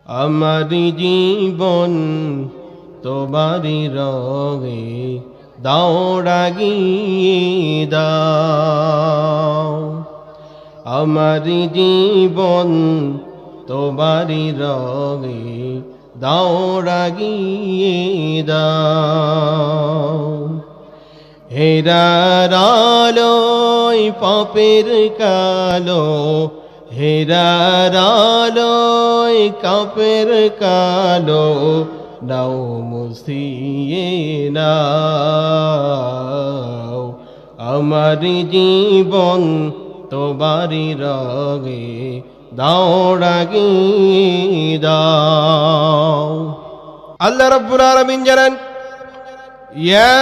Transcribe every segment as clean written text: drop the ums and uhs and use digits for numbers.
আমারি জীবন তোমারি রঙে দাওড়াগিয়ে দাও। আমারি জীবন তোমারি রঙে দাওড়াগিয়ে দাও। হেরার আলোয় পাপের কালো, হেরার আলোয় কাপের কালো, নাও মুছিয়ে নাও। আমার জীবন তোমারি রঙে দাওড়াগিয়ে দাও। আল্লাহ রাব্বুল আলামিন জানেন, ইয়া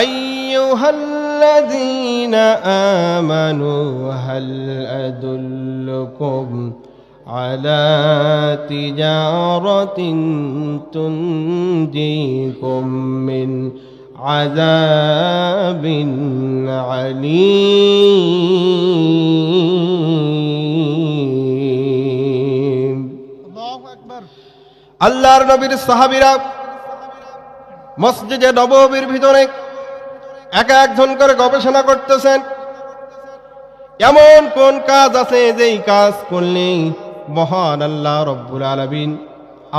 আইয়ুহাল্লাযীনা আমানু হাল আদুল্লুকুম আলা তিজারাতিন তুনজিকুম মিন আযাবিন আলীম। আল্লাহু আকবার। আল্লাহর নবীর সাহাবীরা মসজিদে নববীর ভিতরে এক একজন করে গবেষণা করতেছেন, এমন কোন কাজ আছে যেই কাজ করলে মহান আল্লাহ রব্বুল আলামিন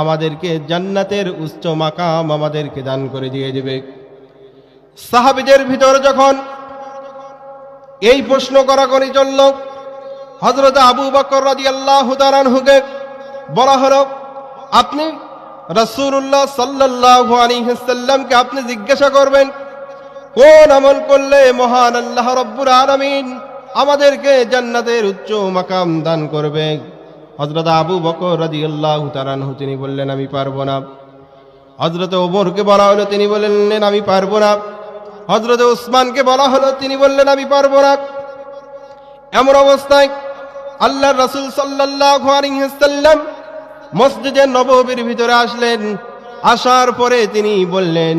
আমাদেরকে জান্নাতের উচ্চ মাকাম আমাদেরকে দান করে দিয়ে দেবে। সাহাবীদের ভিতরে যখন এই প্রশ্ন করাকরি চলল, হযরত আবু বকর রাদিয়াল্লাহু তাআলা আনহুকে বলা হলো, আপনি রাসূলুল্লাহ সাল্লাল্লাহু আলাইহি ওয়াসাল্লামকে আপনি জিজ্ঞাসা করবেন কোন আমল করলে মহান আল্লাহ রাব্বুল আলামিন আমাদেরকে জান্নাতের উচ্চ মাকাম দান করবে। হযরত আবু বকর রাদিয়াল্লাহু তাআলা আনহু তিনি বললেন, আমি পারবো না। হযরত ওমরকে বলা হলো, তিনি বললেন, আমি পারবো না। হযরত উসমানকে বলা হলো, তিনি বললেন, আমি পারবো না। এমন অবস্থায় আল্লাহর রাসূল সাল্লাল্লাহু আলাইহি ওয়াসাল্লাম মসজিদে নববীর ভিতরে আসলেন। আসার পরে তিনি বললেন,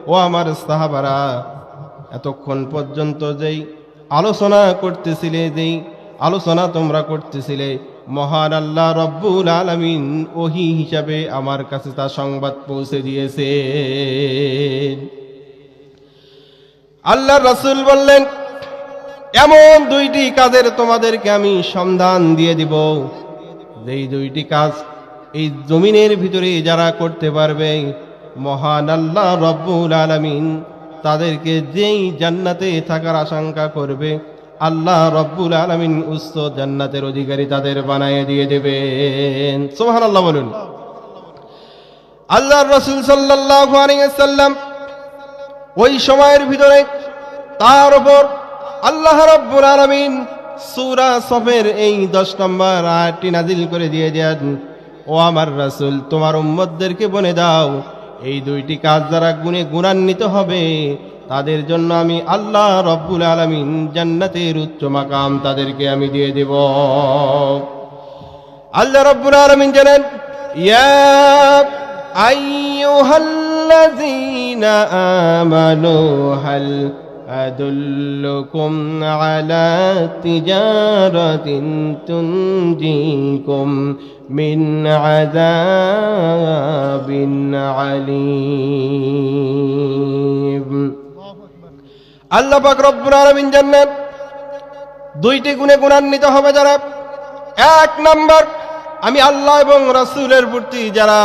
ও আমার সাহাবারা, এতক্ষণ পর্যন্ত যেই আলোচনা করতেছিলে, যেই আলোচনা তোমরা করতেছিলে, মহান আল্লাহ রব্বুল আলামিন ওহী হিসাবে আমার কাছে তা সংবাদ পৌঁছে দিয়েছে। আল্লাহর রাসূল বললেন, এমন দুইটি কাজের তোমাদেরকে আমি সন্ধান দিয়ে দিব, যেই দুইটি কাজ এই জমিনের ভিতরে যারা করতে পারবে, মহান আল্লাহ রব্বুল আলামিন তাদেরকে যেই জান্নাতে থাকার আশঙ্কা করবে, আল্লাহ রব্বুল আলামিন উচ্চ জান্নাতের অধিকারী তাদের বানায় দিয়ে দেবেন। সুবহানাল্লাহ বলুন। আল্লাহর রাসূল সাল্লাল্লাহু আলাইহি ওয়াসাল্লাম ওই সময়ের ভিতরে তার উপর আল্লাহ রব্বুল আলামিন সূরা সফের এই 10 নম্বর আয়াতটি নাজিল করে দিয়ে দেন, ও আমার রাসূল, তোমার উম্মতদেরকে বলে দাও, এই দুইটি কাজ যারা গুণে গুণান্বিত হবে, তাদের জন্য আমি আল্লাহ রব্বুল আলামিন জান্নাতের উচ্চ মাকাম তাদেরকে আমি দিয়ে দেব। আল্লাহ রব্বুল আলামিন জানেন, ইয়া আইয়ুহাল্লাযীনা আমানু হাল আদুল্লুকুম আলা তিজারাতিন তুনজিকুম মিন আযাবিন আলীম। আল্লাহ পাক রব্বুল আলামিন জানেন, দুইটি গুণে গুণান্বিত হবে যারা। এক নাম্বার, আমি আল্লাহ এবং রাসূলের প্রতি যারা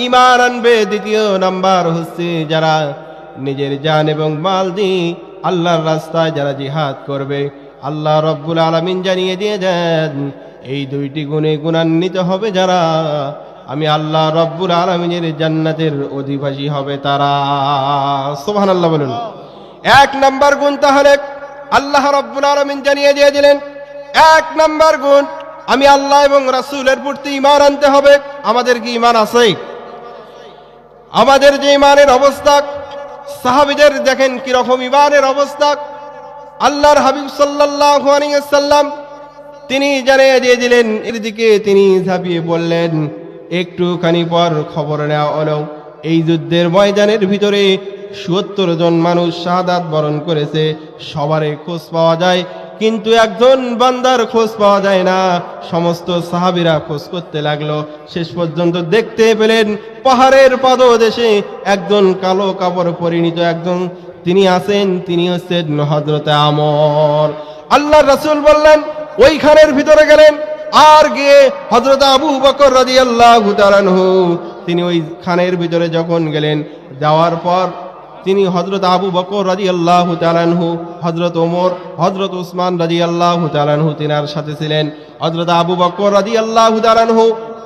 ঈমান আনবে। দ্বিতীয় নাম্বার হচ্ছে যারা নিজের জান এবং মাল দিয়ে আল্লাহর রাস্তায় যারা জিহাদ করবে। আল্লাহ রব্বুল আলামিন জানিয়ে দিয়ে দেন, এই দুইটি গুণে গুণান্বিত হবে যারা, আমি আল্লাহ রব্বুল আলামিনের জান্নাতের অধিবাসী হবে তারা। সুবহানাল্লাহ বলুন। এক নাম্বার গুণ তাহলে আল্লাহ রব্বুল আলামিন জানিয়ে দিয়ে দিলেন, এক নাম্বার গুণ, আমি আল্লাহ এবং রাসূলের প্রতি ঈমান আনতে হবে। আমাদের কি ঈমান আছে? আমাদের যে ঈমানের অবস্থা, সাহাবীদের দেখেন কি রকম ঈমানের অবস্থা। আল্লাহর হাবিব সাল্লাল্লাহু আলাইহি ওয়াসাল্লাম তিনি জানিয়ে দিয়ে দিলেন, এর দিকে তিনি ঝাঁপিয়ে বললেন। একটুখানি পর খবর নেওয়া হলো, এই যুদ্ধের ময়দানের ভিতরে ৭০ জন মানুষ শাহাদাত বরণ করেছে। সবারই খোঁজ পাওয়া যায়, কিন্তু একজন বান্দার খোঁজ পাওয়া যায় না। সমস্ত সাহাবীরা খোঁজ করতে লাগলো, শেষ পর্যন্ত দেখতে পেলেন পাহাড়ের পাদদেশে একজন কালো কাপড় পরিহিত একজন তিনি আছেন, তিনি হচ্ছেন হযরতে আমর। আল্লাহর রাসূল বললেন, ওই খানের ভিতরে গেলেন, আর গিয়ে হযরত আবু বকর রাদিয়াল্লাহু তাআলা আনহু তিনি ওই খানের ভিতরে যখন গেলেন, যাওয়ার পর তিনি হযরত আবু বকর রাদিয়াল্লাহু তাআলা আনহু, হযরত ওমর, হযরত উসমান রাদিয়াল্লাহু তাআলা আনহু তিনার সাথে ছিলেন। হযরত আবু বকর রাদিয়াল্লাহু তাআলা আনহু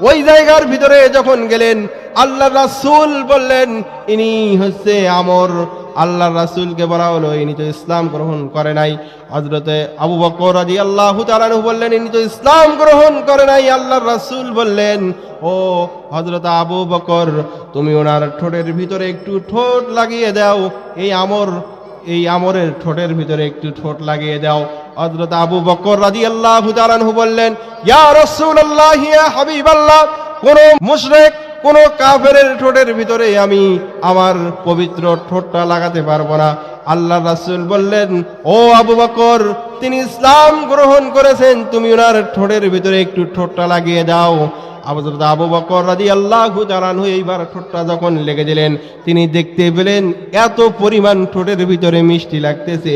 ওই জায়গার ভিতরে যখন গেলেন, আল্লাহর রাসূল বললেন, ইনি হচ্ছে আমর। আল্লাহর রাসূলকে বলা হলো, ইনি তো ইসলাম গ্রহণ করে নাই। হযরতে আবু বকর রাদিয়াল্লাহু তাআলা আনহু বললেন, ইনি তো ইসলাম গ্রহণ করে নাই। আল্লাহর রাসূল বললেন, ও হযরত আবু বকর, তুমি ওনার ঠোঁটের ভিতরে একটু ঠোঁট লাগিয়ে দাও। এই আমরের ঠোঁটের ভিতরে একটু ঠোঁট লাগিয়ে দাও। হযরত আবু বকর রাদিয়াল্লাহু তাআলা আনহু বললেন, ইয়া রাসূলুল্লাহ, ইয়া হাবিবাল্লাহ, কোন মুশরিক, কোন কাফেরের ঠোঁটের ভিতরে আমি আমার পবিত্র ঠোঁটটা লাগাতে পারবো না। আল্লাহর রাসূল বললেন, ও আবু বকর, তিনি ইসলাম গ্রহণ করেছেন, তুমি ওনার ঠোঁটের ভিতরে একটু ঠোঁটটা লাগিয়ে দাও। হযরত আবু বকর রাদিয়াল্লাহু তাআলা আনহু এইবার ঠোঁটটা যখন লেগে দিলেন, তিনি দেখতে পেলেন এত পরিমাণ ঠোঁটের ভিতরে মিষ্টি লাগতেছে,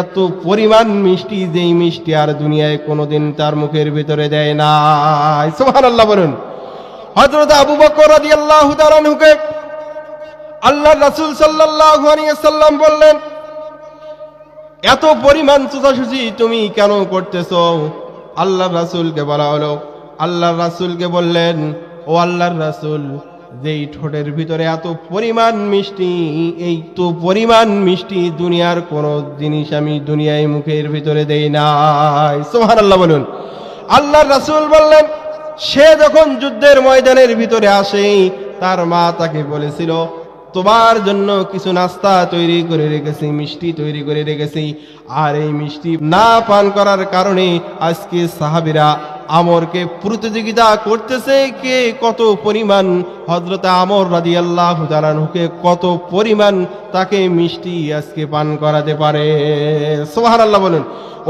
এত পরিমাণ মিষ্টি, যেই মিষ্টি আর দুনিয়ায় কোনোদিন তার মুখের ভিতরে দেয় না। সুবহানাল্লাহ বলুন। হযরত আবু বকর রাদিয়াল্লাহু তাআলা আনহুকে আল্লাহর রাসূল সাল্লাল্লাহু আলাইহি ওয়াসাল্লাম বললেন, এত পরিমাণ চুষাচুষি তুমি কেন করতেছো? আল্লাহর রাসূলকে বলা হলো, আল্লাহর রাসূলকে বললেন, ও আল্লাহর রাসূল, যেই ঠোঁটের ভিতরে এত পরিমাণ মিষ্টি, এই তো পরিমাণ মিষ্টি দুনিয়ার কোন জিনিস আমি দুনিয়ায় মুখের ভিতরে দেই নাই। সুবহানাল্লাহ বলুন। আল্লাহর রাসূল বললেন, সে যখন যুদ্ধের ময়দানের ভিতরে আসে, তার মা তাকে বলেছিল, তোমার জন্য কিছু নাস্তা তৈরি করে রেখেছি, মিষ্টি তৈরি করে রেখেছি, আর এই মিষ্টি না পান করার কারণে আজকে সাহাবীরা আমরকে প্রতিযোগিতা করতেছে কে কত পরিমাণ হযরত আমর রাদিয়াল্লাহু তাআলা আনহুকে কত পরিমাণ তাকে মিষ্টি আজকে পান করাতে পারে। সুবহানাল্লাহ বলুন।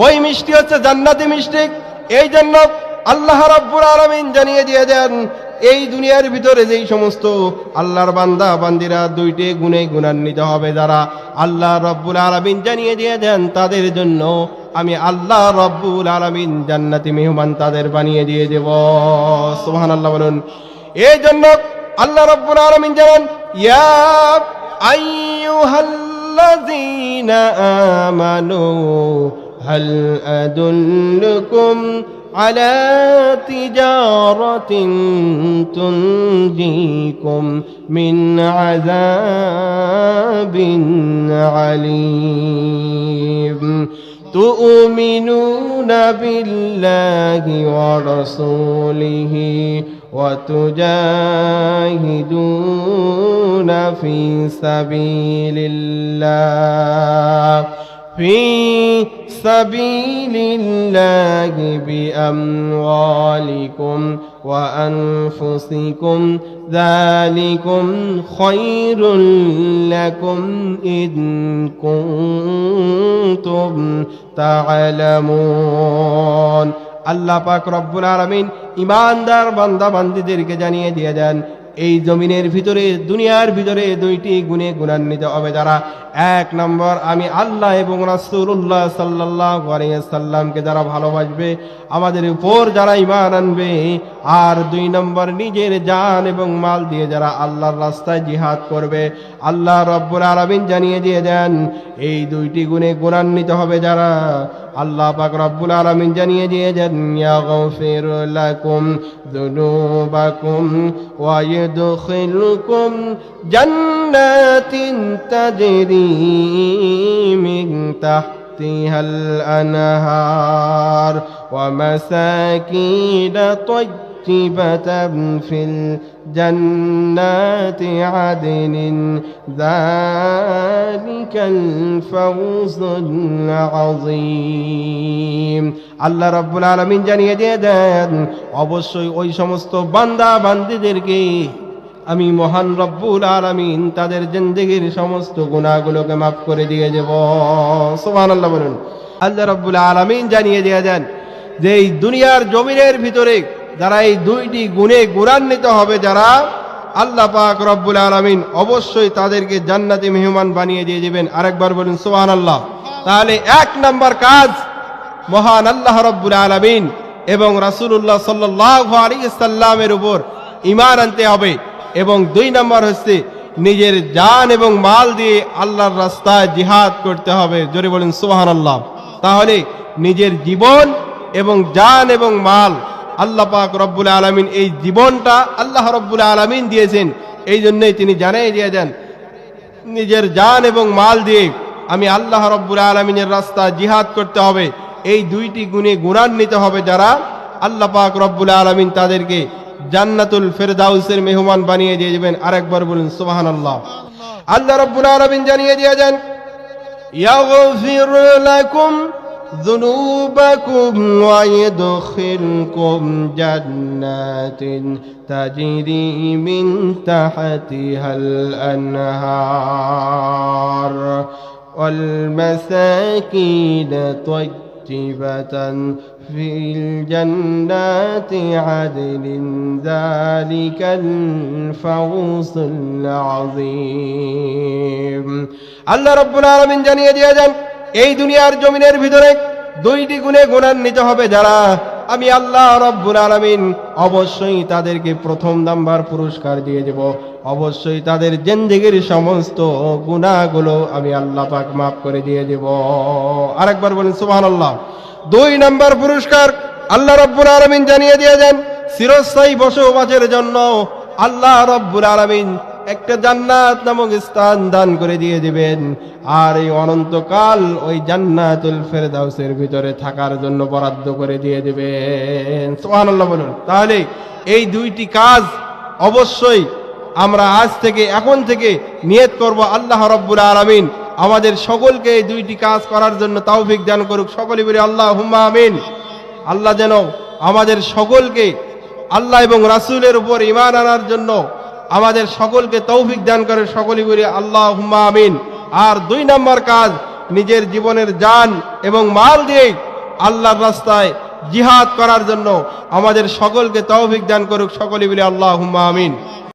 ওই মিষ্টি হচ্ছে জান্নাতি মিষ্টি। এই জন্য আল্লাহ রাব্বুল আলামিন জানিয়ে দিয়ে দেন, এই দুনিয়ার ভিতরে যেই সমস্ত আল্লাহর বান্দা বান্দিরা দুইটি গুণে গুণান্বিত হবে, যারা আল্লাহ রাব্বুল আলামিন জানিয়ে দিয়ে দেন, তাদের জন্য আমি আল্লাহ রাব্বুল আলামিন জান্নাতি মেহমান তাদের বানিয়ে দিয়ে দেব। সুবহানাল্লাহ বলুন। এই জন্য আল্লাহ রাব্বুল আলামিন জানান, ইয়া আইয়ুহাল্লাযীনা আমানু হাল আদুল্লুকুম على تجارة تنجيكم من عذاب عليم تؤمنون بالله ورسوله وتجاهدون في سبيل الله بأموالكم وأنفسكم ذلكم خير لكم إن كنتم تعلمون। আল্লাহ পাক রব্বুল আলামিন ঈমানদার বান্দা বান্দীদেরকে জানিয়ে দিয়ে দেন, এই জমিনের ভিতরে দুনিয়ার ভিতরে দুইটি গুণে গুণান্বিত হবে যারা। এক নম্বর, আমি আল্লাহ এবং রাসূলুল্লাহ সাল্লাল্লাহু আলাইহি ওয়াসাল্লামকে যারা ভালোবাসবে, আমাদের উপর যারা ঈমান আনবে। আর দুই নম্বর, নিজের জান এবং মাল দিয়ে যারা আল্লাহর রাস্তায় জিহাদ করবে। আল্লাহ রাব্বুল আলামিন জানিয়ে দিয়ে দেন, এই দুইটি গুণে গুণান্বিত হবে যারা। আল্লাহ পাক রব্বুল আলামিন জানিয়ে দিয়ে দেন, ইয়াগফির লাকুম যুনুবাকুম ওয়া ইয়াদখিলুকুম জান্নাতিন তাজরি মিন তাহতিহাল আনহার ওয়া মাসাকিন তাইয়্যিবাতান ফিল জান্নাতি আদনিন যালিকাল ফাওজুল আযীম। আল্লাহ রাব্বুল আলামিন জানিয়ে দিয়ে দেন, অবশ্যই ওই সমস্ত বান্দা বান্দীদেরকে আমি মহান রব্বুল আলামিন তাদের জিন্দেগীর সমস্ত গুনাহগুলোকে মাফ করে দিয়ে দেব। সুবহানাল্লাহ বলুন। আল্লাহ রাব্বুল আলামিন জানিয়ে দিয়ে যান যে এই দুনিয়ার জমিনের ভিতরে যারা এই দুইটি গুণে গুণান্বিত হবে, যারা আল্লাহ পাক রব্বুল আলামিন অবশ্যই তাদেরকে জান্নাতি মেহমান বানিয়ে দিয়ে দিবেন। আরেকবার বলুন সুবহানাল্লাহ। তাহলে এক নাম্বার কাজ মহান আল্লাহ রব্বুল আলামিন এবং রাসূলুল্লাহ সাল্লাল্লাহু আলাইহি সাল্লামের উপর ঈমান আনতে হবে, এবং দুই নাম্বার হচ্ছে নিজের জান এবং মাল দিয়ে আল্লাহর রাস্তায় জিহাদ করতে হবে। জোরে বলেন সুবহানাল্লাহ। তাহলে নিজের জীবন এবং জান এবং মাল আল্লাহ পাক রব্বুল আলামিন, এই জীবনটা আল্লাহ রব্বুল আলামিন দিয়েছেন, এই জন্যই তিনি জানিয়ে দিয়ে যান নিজের জান এবং মাল দিয়ে আমি আল্লাহ রব্বুল আলামিনের রাস্তায় জিহাদ করতে হবে। এই দুইটি গুণে গুণান্বিত হবে যারা, আল্লাহ পাক রব্বুল আলামিন তাদেরকে জান্নাতুল ফেরদাউসের মেহমান বানিয়ে দিয়ে যাবেন। আরেকবার বলুন সুবহানাল্লাহ। আল্লাহ রব্বুল আলামিন জানিয়ে দিয়ে যান ইয়াগফির লাকুম যুনুবাকুম ওয়া ইয়াদখিলকুম জান্নাতিন তাজরি মিন তাহতিহাল আনহার ওয়াল মাসাকিন طيبة في الجنات عدن ذلك الفوز العظيم। আল্লাহ রাব্বুল আলামিন জানিয়ে দিয়ে যান এই দুনিয়ার জমিনের ভিতরে দুইটি গুণে গুণান্বিত হবে যারা, আমি আল্লাহ রাব্বুল আলামিন অবশ্যই তাদেরকে প্রথম নাম্বার পুরস্কার দিয়ে দেব। অবশ্যই তাদের জিন্দেগীর সমস্ত গুনাহগুলো আমি আল্লাহ পাক মাফ করে দিয়ে দেব। আরেকবার বলেন সুবহানাল্লাহ। দুই নাম্বার পুরস্কার আল্লাহ রাব্বুল আলামিন জানিয়ে দিয়ে যান চিরস্থায়ী বসবাসের জন্য আল্লাহ রাব্বুল আলামিন একটা জান্নাত নামক স্থান দান করে দিয়ে দিবেন, আর এই অনন্তকাল ওই জান্নাতুল ফেরদাউসের ভিতরে থাকার জন্য বরাদ্দ করে দিয়ে দিবেন। সুবহানাল্লাহ বলুন। তাহলে এই দুইটি কাজ অবশ্যই আমরা আজ থেকে, এখন থেকে নিয়ত করব, আল্লাহ রাব্বুল আলামিন আমাদের সকলকে এই দুইটি কাজ করার জন্য তৌফিক দান করুক। সকলে বলি আল্লাহুম্মা আমিন। আল্লাহ যেন আমাদের সকলকে আল্লাহ এবং রাসূলের উপর ঈমান আনার জন্য আমাদের সকলকে তৌফিক দান করে। সকলে বলি আল্লাহুম্মা আমিন। আর দুই নম্বর কাজ, নিজের জীবনের জান এবং মাল দিয়ে আল্লাহর রাস্তায় জিহাদ করার জন্য আমাদের সকলকে তৌফিক দান করুক। সকলে বলি আল্লাহুম্মা আমিন।